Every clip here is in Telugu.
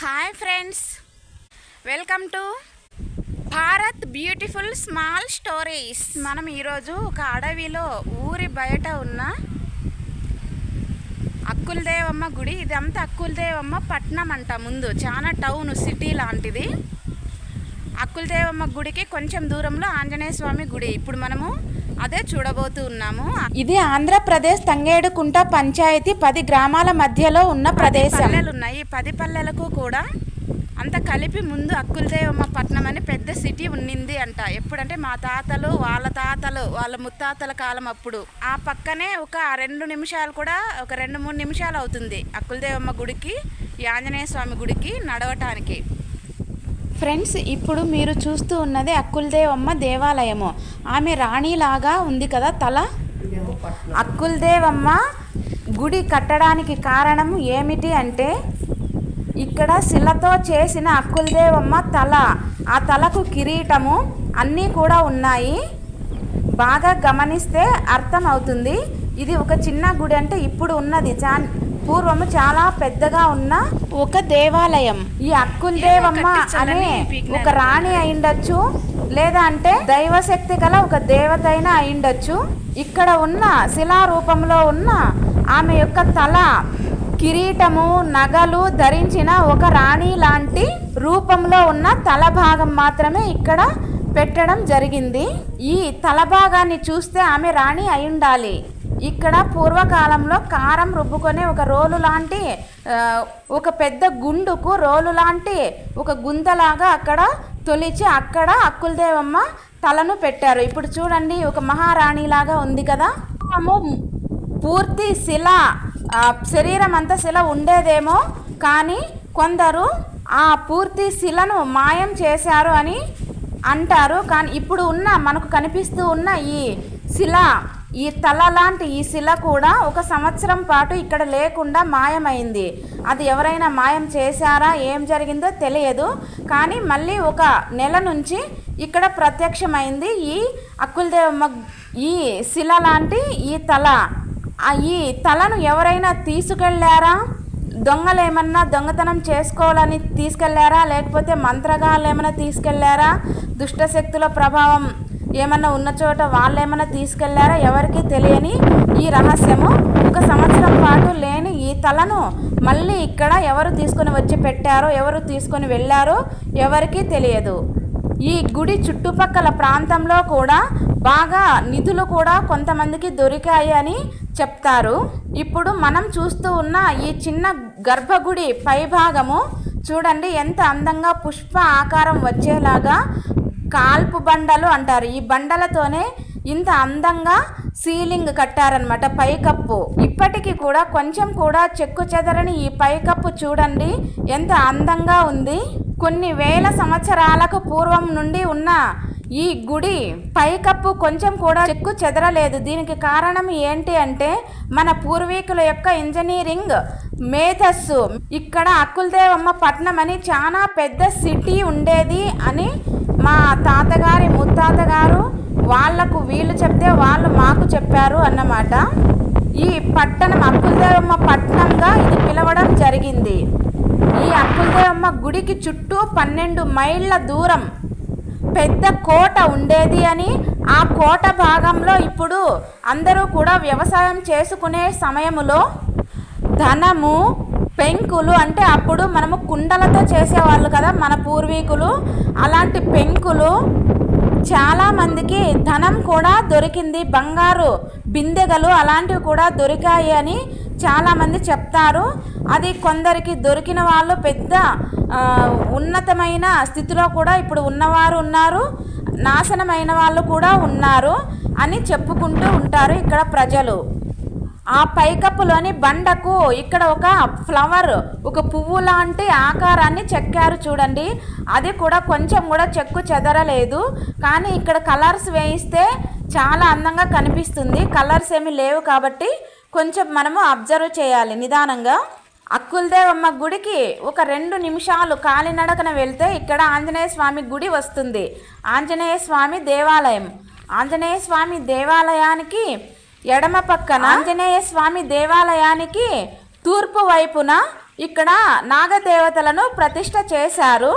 Hi friends, welcome to Bharat beautiful small stories. మనం ఈరోజు ఒక అడవిలో ఊరి బయట ఉన్న అక్కులదేవమ్మ గుడి. ఇదంతా అక్కులదేవమ్మ పట్నం అంట. ముందు చాలా టౌన్ సిటీ లాంటిది. అక్కులదేవమ్మ గుడికి కొంచెం దూరంలో ఆంజనేయ స్వామి గుడి. ఇప్పుడు మనము అదే చూడబోతూ ఉన్నాము. ఇది ఆంధ్రప్రదేశ్ తంగేడుకుంట పంచాయతీ 10 గ్రామాల మధ్యలో ఉన్న ప్రదేశం. పల్లెలు ఉన్నాయి. 10 పల్లెలకు కూడా అంత కలిపి ముందు అక్కులదేవమ్మ పట్నం అని పెద్ద సిటీ ఉన్నింది అంట. ఎప్పుడంటే మా తాతలు వాళ్ళ ముత్తాతల కాలం అప్పుడు. ఆ పక్కనే ఒక 2 నిమిషాలు కూడా, ఒక 2-3 నిమిషాలు అవుతుంది అక్కులదేవమ్మ గుడికి, ఈ ఆంజనేయ స్వామి గుడికి నడవటానికి. ఫ్రెండ్స్, ఇప్పుడు మీరు చూస్తూ ఉన్నది అక్కులదేవమ్మ దేవాలయము. ఆమె రాణిలాగా ఉంది కదా తల. అక్కులదేవమ్మ గుడి కట్టడానికి కారణం ఏమిటి అంటే, ఇక్కడ శిలతో చేసిన అక్కులదేవమ్మ తల, ఆ తలకు కిరీటము అన్నీ కూడా ఉన్నాయి. బాగా గమనిస్తే అర్థం అవుతుంది. ఇది ఒక చిన్న గుడి అంటే ఇప్పుడు ఉన్నది, పూర్వము చాలా పెద్దగా ఉన్న ఒక దేవాలయం. ఈ అక్కులదేవమ్మ అనే ఒక రాణి అయిండొచ్చు, లేదా అంటే దైవశక్తి గల ఒక దేవత అయినా అయిండొచ్చు. ఇక్కడ ఉన్న శిలారూపంలో ఉన్న ఆమె యొక్క తల, కిరీటము, నగలు ధరించిన ఒక రాణి లాంటి రూపంలో ఉన్న తల భాగం మాత్రమే ఇక్కడ పెట్టడం జరిగింది. ఈ తల భాగాన్ని చూస్తే ఆమె రాణి అయి ఉండాలి. ఇక్కడ పూర్వకాలంలో కారం రుబ్బుకొనే ఒక రోలు లాంటి, ఒక పెద్ద గుండుకు రోలు లాంటి ఒక గుంతలాగా అక్కడ తొలిచి అక్కడ అక్కులదేవమ్మ తలను పెట్టారు. ఇప్పుడు చూడండి, ఒక మహారాణిలాగా ఉంది కదా. పూర్తి శిల, శరీరం అంతా శిల ఉండేదేమో, కానీ కొందరు ఆ పూర్తి శిలను మాయం చేశారు అని అంటారు. కానీ ఇప్పుడు ఉన్న మనకు కనిపిస్తూ ఉన్న ఈ శిల, ఈ తల లాంటి ఈ శిల కూడా 1 సంవత్సరం పాటు ఇక్కడ లేకుండా మాయమైంది. అది ఎవరైనా మాయం చేశారా, ఏం జరిగిందో తెలియదు. కానీ మళ్ళీ 1 నెల నుంచి ఇక్కడ ప్రత్యక్షమైంది ఈ అక్కులదేవమ్మ. ఈ శిల లాంటి ఈ తల, ఈ తలను ఎవరైనా తీసుకెళ్ళారా, దొంగలు ఏమన్నా దొంగతనం చేసుకోవాలని తీసుకెళ్లారా, లేకపోతే మంత్రగాళ్ళు ఏమైనా తీసుకెళ్లారా, దుష్టశక్తుల ప్రభావం ఏమన్నా ఉన్న చోట వాళ్ళు ఏమన్నా తీసుకెళ్లారా, ఎవరికి తెలియని ఈ రహస్యము. 1 సంవత్సరం పాటు లేని ఈ తలను మళ్ళీ ఇక్కడ ఎవరు తీసుకొని వచ్చి పెట్టారో, ఎవరు తీసుకొని వెళ్ళారో ఎవరికి తెలియదు. ఈ గుడి చుట్టుపక్కల ప్రాంతంలో కూడా బాగా నిధులు కూడా కొంతమందికి దొరికాయి అని చెప్తారు. ఇప్పుడు మనం చూస్తూ ఉన్న ఈ చిన్న గర్భగుడి పైభాగము చూడండి, ఎంత అందంగా పుష్ప ఆకారం వచ్చేలాగా కాల్పు బండలు అంటారు. ఈ బండలతోనే ఇంత అందంగా సీలింగ్ కట్టారనమాట, పైకప్పు. ఇప్పటికీ కూడా కొంచెం కూడా చెక్కు చెదరని ఈ పైకప్పు చూడండి ఎంత అందంగా ఉంది. కొన్ని వేల సంవత్సరాలకు పూర్వం నుండి ఉన్న ఈ గుడి పైకప్పు కొంచెం కూడా చెక్కు చెదరలేదు. దీనికి కారణం ఏంటి అంటే, మన పూర్వీకుల యొక్క ఇంజనీరింగ్ మేధస్సు. ఇక్కడ అక్కులదేవమ్మ పట్నం అని చాలా పెద్ద సిటీ ఉండేది అని మా తాతగారి ముత్తాతగారు వాళ్లకు వీళ్ళు చెప్తే వాళ్ళు మాకు చెప్పారు అన్నమాట. ఈ పట్టణం అక్కులదేవమ్మ పట్టణంగా ఇది పిలవడం జరిగింది. ఈ అక్కులదేవమ్మ గుడికి చుట్టూ 12 మైళ్ళ దూరం పెద్ద కోట ఉండేది అని, ఆ కోట భాగంలో ఇప్పుడు అందరూ కూడా వ్యవసాయం చేసుకునే సమయములో ధనము, పెంకులు, అంటే అప్పుడు మనము కుండలతో చేసేవాళ్ళు కదా మన పూర్వీకులు, అలాంటి పెంకులు చాలామందికి ధనం కూడా దొరికింది. బంగారు బిందెగలు అలాంటివి కూడా దొరికాయి అని చాలామంది చెప్తారు. అది కొందరికి దొరికిన వాళ్ళు పెద్ద ఉన్నతమైన స్థితిలో కూడా ఇప్పుడు ఉన్నవారు ఉన్నారు, నాశనమైన వాళ్ళు కూడా ఉన్నారు అని చెప్పుకుంటూ ఉంటారు ఇక్కడ ప్రజలు. ఆ పైకప్పులోని బండకు ఇక్కడ ఒక ఫ్లవర్, ఒక పువ్వు లాంటి ఆకారాన్ని చెక్కారు చూడండి. అది కూడా కొంచెం కూడా చెక్కు చెదరలేదు. కానీ ఇక్కడ కలర్స్ వేయిస్తే చాలా అందంగా కనిపిస్తుంది. కలర్స్ ఏమీ లేవు కాబట్టి కొంచెం మనము అబ్జర్వ్ చేయాలి నిదానంగా. అక్కులదేవమ్మ గుడికి ఒక 2 నిమిషాలు కాలినడకన వెళ్తే ఇక్కడ ఆంజనేయ స్వామి గుడి వస్తుంది. ఆంజనేయ స్వామి దేవాలయం. ఆంజనేయ స్వామి దేవాలయానికి ఎడమ పక్కన, ఆంజనేయ స్వామి దేవాలయానికి తూర్పు వైపున ఇక్కడ నాగదేవతలను ప్రతిష్ఠ చేశారు.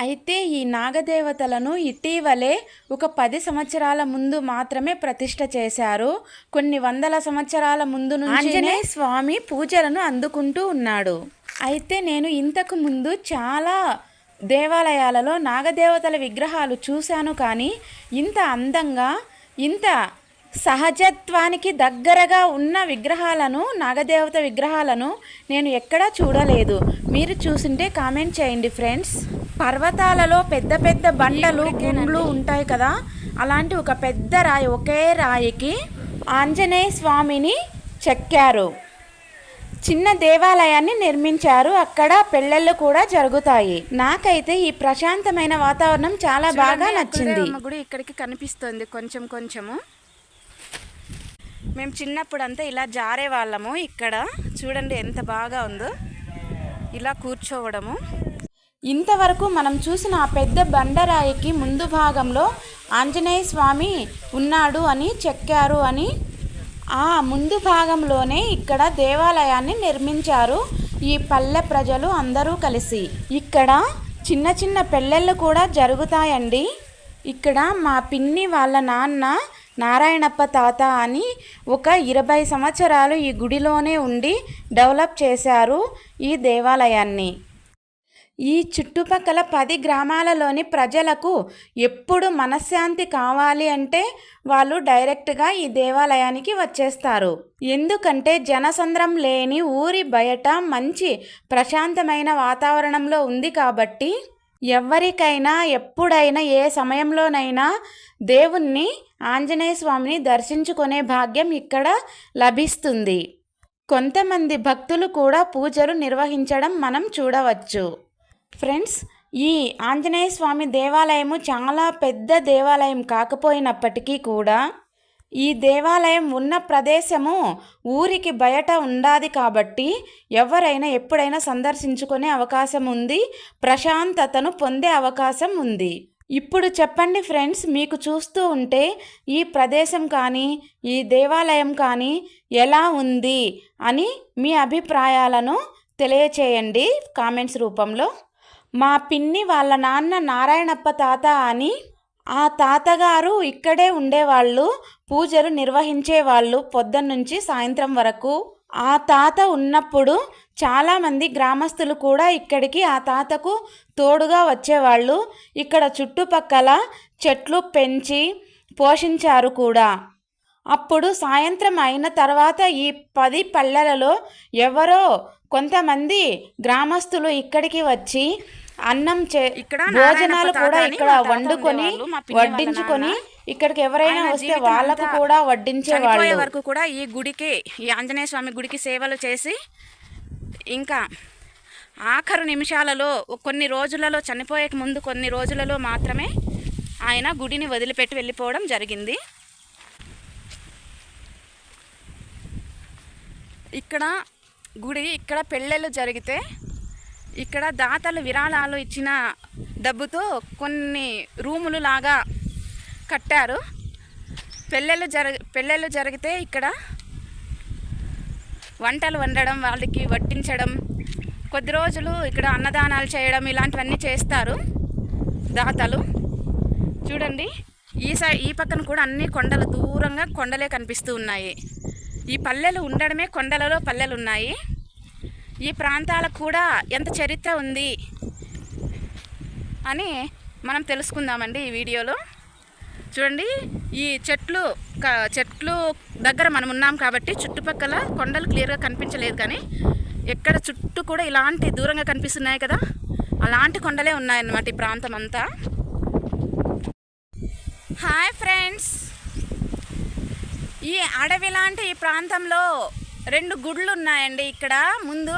అయితే ఈ నాగదేవతలను ఇటీవలే ఒక 10 సంవత్సరాల ముందు మాత్రమే ప్రతిష్ఠ చేశారు. కొన్ని వందల సంవత్సరాల ముందు నుంచి ఆంజనేయ స్వామి పూజలను అందుకుంటూ ఉన్నాడు. అయితే నేను ఇంతకు ముందు చాలా దేవాలయాలలో నాగదేవతల విగ్రహాలు చూశాను, కానీ ఇంత అందంగా, ఇంత సహజత్వానికి దగ్గరగా ఉన్న విగ్రహాలను, నాగదేవత విగ్రహాలను నేను ఎక్కడా చూడలేదు. మీరు చూసింటే కామెంట్ చేయండి ఫ్రెండ్స్. పర్వతాలలో పెద్ద పెద్ద బండలు, గుండ్లు ఉంటాయి కదా, అలాంటి ఒక పెద్ద రాయి, ఒకే రాయికి ఆంజనేయ స్వామిని చెక్కారు. చిన్న దేవాలయాన్ని నిర్మించారు. అక్కడ పెళ్ళిళ్ళు కూడా జరుగుతాయి. నాకైతే ఈ ప్రశాంతమైన వాతావరణం చాలా బాగా నచ్చింది. గుడి ఇక్కడికి కనిపిస్తుంది కొంచెం కొంచెము. మేము చిన్నప్పుడు అంతా ఇలా జారే వాళ్ళము. ఇక్కడ చూడండి ఎంత బాగా ఉందో, ఇలా కూర్చోవడము. ఇంతవరకు మనం చూసిన ఆ పెద్ద బండరాయికి ముందు భాగంలో ఆంజనేయ స్వామి ఉన్నాడు అని చెక్కారు అని, ఆ ముందు భాగంలోనే ఇక్కడ దేవాలయాన్ని నిర్మించారు ఈ పల్లె ప్రజలు అందరూ కలిసి. ఇక్కడ చిన్న చిన్న పెళ్ళిళ్ళు కూడా జరుగుతాయండి. ఇక్కడ మా పిన్ని వాళ్ళ నాన్న నారాయణప్ప తాత అని ఒక 20 సంవత్సరాలు ఈ గుడిలోనే ఉండి డెవలప్ చేశారు ఈ దేవాలయాన్ని. ఈ చుట్టుపక్కల 10 గ్రామాలలోని ప్రజలకు ఎప్పుడు మనశ్శాంతి కావాలి అంటే వాళ్ళు డైరెక్ట్గా ఈ దేవాలయానికి వచ్చేస్తారు. ఎందుకంటే జనసంద్రం లేని ఊరి బయట మంచి ప్రశాంతమైన వాతావరణంలో ఉంది కాబట్టి ఎవరికైనా ఎప్పుడైనా ఏ సమయంలోనైనా దేవుణ్ణి, ఆంజనేయ స్వామిని దర్శించుకునే భాగ్యం ఇక్కడ లభిస్తుంది. కొంతమంది భక్తులు కూడా పూజలు నిర్వహించడం మనం చూడవచ్చు. ఫ్రెండ్స్, ఈ ఆంజనేయ స్వామి దేవాలయము చాలా పెద్ద దేవాలయం కాకపోయినప్పటికీ కూడా ఈ దేవాలయం ఉన్న ప్రదేశము ఊరికి బయట ఉండాది కాబట్టి ఎవరైనా ఎప్పుడైనా సందర్శించుకునే అవకాశం ఉంది, ప్రశాంతతను పొందే అవకాశం ఉంది. ఇప్పుడు చెప్పండి ఫ్రెండ్స్, మీకు చూస్తూ ఉంటే ఈ ప్రదేశం కానీ ఈ దేవాలయం కానీ ఎలా ఉంది అని మీ అభిప్రాయాలను తెలియచేయండి కామెంట్స్ రూపంలో. మా పిన్ని వాళ్ళ నాన్న నారాయణప్ప తాత అని, ఆ తాతగారు ఇక్కడే ఉండేవాళ్ళు, పూజలు నిర్వహించేవాళ్ళు పొద్దున్నుంచి సాయంత్రం వరకు. ఆ తాత ఉన్నప్పుడు చాలామంది గ్రామస్తులు కూడా ఇక్కడికి ఆ తాతకు తోడుగా వచ్చేవాళ్ళు. ఇక్కడ చుట్టుపక్కల చెట్లు పెంచి పోషించారు కూడా. అప్పుడు సాయంత్రం అయిన తర్వాత ఈ 10 పల్లెలలో ఎవరో కొంతమంది గ్రామస్తులు ఇక్కడికి వచ్చి అన్నం భోజనాలు కూడా ఇక్కడ వండుకొని వడ్డించుకొని ఇక్కడికి ఎవరైనా వస్తే వాళ్ళకు కూడా వడ్డించేవాళ్ళు. వరకు కూడా ఈ గుడికి, ఈ ఆంజనేయ స్వామి గుడికి సేవలు చేసి ఇంకా ఆఖరు నిమిషాలలో కొన్ని రోజులలో, చనిపోయే ముందు కొన్ని రోజులలో మాత్రమే ఆయన గుడిని వదిలిపెట్టి వెళ్ళిపోవడం జరిగింది. ఇక్కడ గుడి, ఇక్కడ పెళ్ళిళ్ళు జరిగితే ఇక్కడ దాతలు విరాళాలు ఇచ్చిన డబ్బుతో కొన్ని రూములు లాగా కట్టారు. పెళ్ళిళ్ళు జరిగితే ఇక్కడ వంటలు వండడం, వాళ్ళకి వడ్డించడం, కొద్ది రోజులు ఇక్కడ అన్నదానాలు చేయడం, ఇలాంటివన్నీ చేస్తారు దాతలు. చూడండి ఈ పక్కన కూడా అన్ని కొండలు, దూరంగా కొండలే కనిపిస్తూ ఉన్నాయి. ఈ పల్లెలు ఉండడమే కొండలలో పల్లెలు ఉన్నాయి. ఈ ప్రాంతాలకు కూడా ఎంత చరిత్ర ఉంది అని మనం తెలుసుకుందామండి ఈ వీడియోలో. చూడండి, ఈ చెట్లు దగ్గర మనం ఉన్నాం కాబట్టి చుట్టుపక్కల కొండలు క్లియర్గా కనిపించలేదు, కానీ ఎక్కడ చుట్టూ కూడా ఇలాంటి దూరంగా కనిపిస్తున్నాయి కదా, అలాంటి కొండలే ఉన్నాయన్నమాట ఈ ప్రాంతం అంతా. హాయ్ ఫ్రెండ్స్, ఈ అడవి లాంటి ఈ ప్రాంతంలో 2 గుళ్ళు ఉన్నాయండి. ఇక్కడ ముందు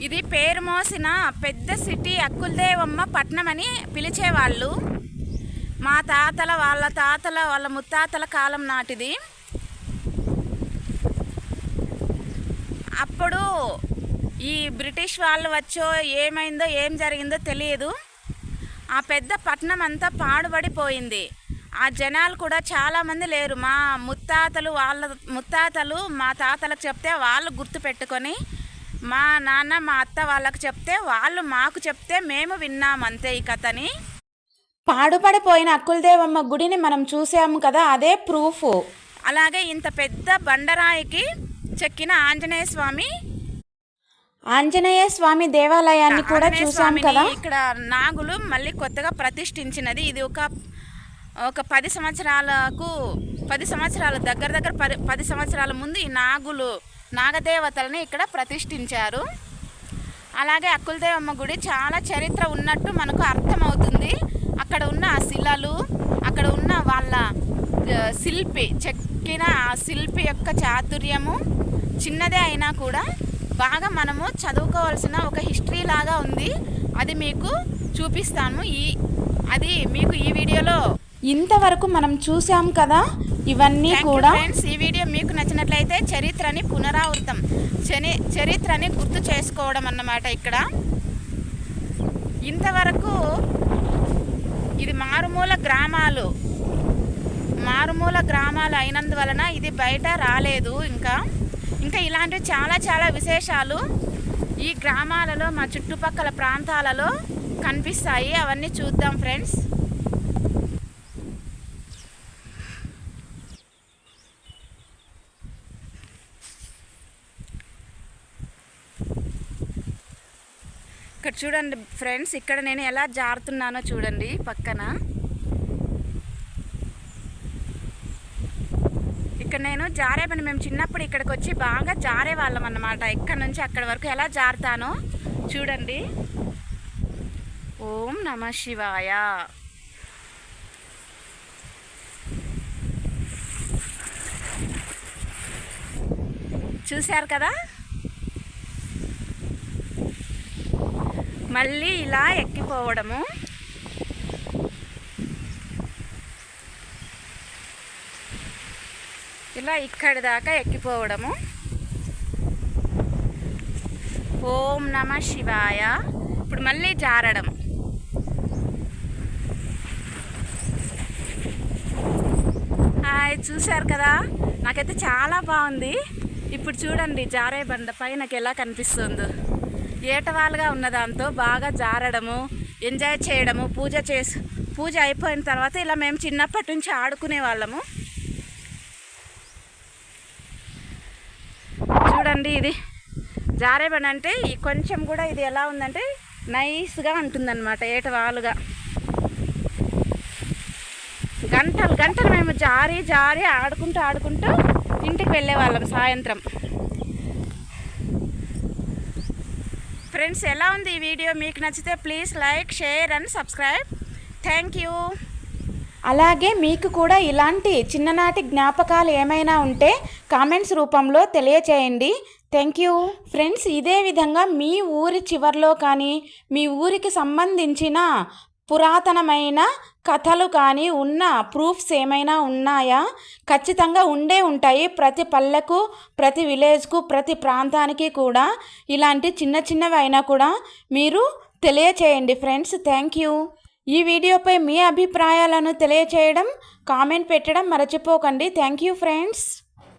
ఇది పేరు మోసిన పెద్ద సిటీ అక్కులదేవమ్మ పట్నం అని పిలిచేవాళ్ళు. మా తాతల వాళ్ళ ముత్తాతల కాలం నాటిది. అప్పుడు ఈ బ్రిటిష్ వాళ్ళు వచ్చో ఏమైందో ఏం జరిగిందో తెలియదు. ఆ పెద్ద పట్నం అంతా పాడుబడిపోయింది. ఆ జనాలు కూడా చాలామంది లేరు. మా ముత్తాతలు మా తాతలకు చెప్తే వాళ్ళు గుర్తు పెట్టుకొని మా నాన్న మా అత్త వాళ్ళకు చెప్తే వాళ్ళు మాకు చెప్తే మేము విన్నాం అంతే ఈ కథని. పాడుపడిపోయిన అక్కులదేవమ్మ గుడిని మనం చూసాము కదా, అదే ప్రూఫ్. అలాగే ఇంత పెద్ద బండరాయికి చెక్కిన ఆంజనేయ స్వామి దేవాలయాన్ని కూడా చూసాము కదా. ఇక్కడ నాగులు మళ్ళీ కొత్తగా ప్రతిష్ఠించినది. ఇది ఒక 10 సంవత్సరాల దగ్గర 10 సంవత్సరాల ముందు ఈ నాగదేవతలని ఇక్కడ ప్రతిష్ఠించారు. అలాగే అక్కులదేవమ్మ గుడి చాలా చరిత్ర ఉన్నట్టు మనకు అర్థమవుతుంది. అక్కడ ఉన్న ఆ శిలలు, అక్కడ ఉన్న వాళ్ళ చెక్కిన ఆ శిల్పి యొక్క చాతుర్యము చిన్నదే అయినా కూడా బాగా మనము చదువుకోవాల్సిన ఒక హిస్టరీ లాగా ఉంది. అది మీకు చూపిస్తాను. అది మీకు ఈ వీడియోలో ఇంతవరకు మనం చూసాం కదా ఇవన్నీ కూడా. ఫ్రెండ్స్, ఈ వీడియో మీకు నచ్చినట్లయితే చరిత్రని గుర్తు చేసుకోవడం అన్నమాట. ఇక్కడ ఇంతవరకు ఇది మారుమూల గ్రామాలు అయినందువలన ఇది బయట రాలేదు. ఇంకా ఇలాంటివి చాలా విశేషాలు ఈ గ్రామాలలో మా చుట్టుపక్కల ప్రాంతాలలో కనిపిస్తాయి. అవన్నీ చూద్దాం ఫ్రెండ్స్. ఇక్కడ చూడండి ఫ్రెండ్స్, ఇక్కడ నేను ఎలా జారుతున్నానో చూడండి. పక్కన ఇక్కడ నేను మేము చిన్నప్పుడు ఇక్కడికి వచ్చి బాగా జారేవాళ్ళం అన్నమాట. ఇక్కడ నుంచి అక్కడి వరకు ఎలా జారుతానో చూడండి. ఓం నమః శివాయ. చూశారు కదా. మళ్ళీ ఇలా ఎక్కిపోవడము. ఇలా ఇక్కడి దాకా ఎక్కిపోవడము. ఓం నమః శివాయ. ఇప్పుడు మళ్ళీ జారడం. హాయ్, చూశారు కదా. నాకైతే చాలా బాగుంది. ఇప్పుడు చూడండి జారే బండ పైనకి ఎలా కనిపిస్తుందో. ఏటవాలుగా ఉన్న దాంతో బాగా జారడము, ఎంజాయ్ చేయడము. పూజ అయిపోయిన తర్వాత ఇలా మేము చిన్నప్పటి నుంచి ఆడుకునే వాళ్ళము. చూడండి, ఇది జారేబండి అంటే కొంచెం కూడా ఇది ఎలా ఉందంటే నైస్గా ఉంటుందన్నమాట. ఏటవాలుగా గంటలు మేము జారి ఆడుకుంటూ ఇంటికి వెళ్ళేవాళ్ళం సాయంత్రం. ఫ్రెండ్స్, ఎలా ఉంది ఈ వీడియో? మీకు నచ్చితే please like, share and subscribe. Thank you. అలాగే మీకు కూడా ఇలాంటి చిన్ననాటి జ్ఞాపకాలు ఏమైనా ఉంటే కామెంట్స్ రూపంలో తెలియచేయండి. Thank you. ఫ్రెండ్స్, ఇదే విధంగా మీ ఊరి చివర్లో కానీ మీ ఊరికి సంబంధించిన పురాతనమైన కథలు కానీ ఉన్న ప్రూఫ్స్ ఏమైనా ఉన్నాయా? ఖచ్చితంగా ఉంటాయి. ప్రతి పల్లెకు, ప్రతి విలేజ్కు, ప్రతి ప్రాంతానికి కూడా ఇలాంటి చిన్నవి అయినా కూడా మీరు తెలియచేయండి ఫ్రెండ్స్. Thank you. ఈ వీడియోపై మీ అభిప్రాయాలను తెలియచేయడం, కామెంట్ పెట్టడం మర్చిపోకండి. Thank you friends.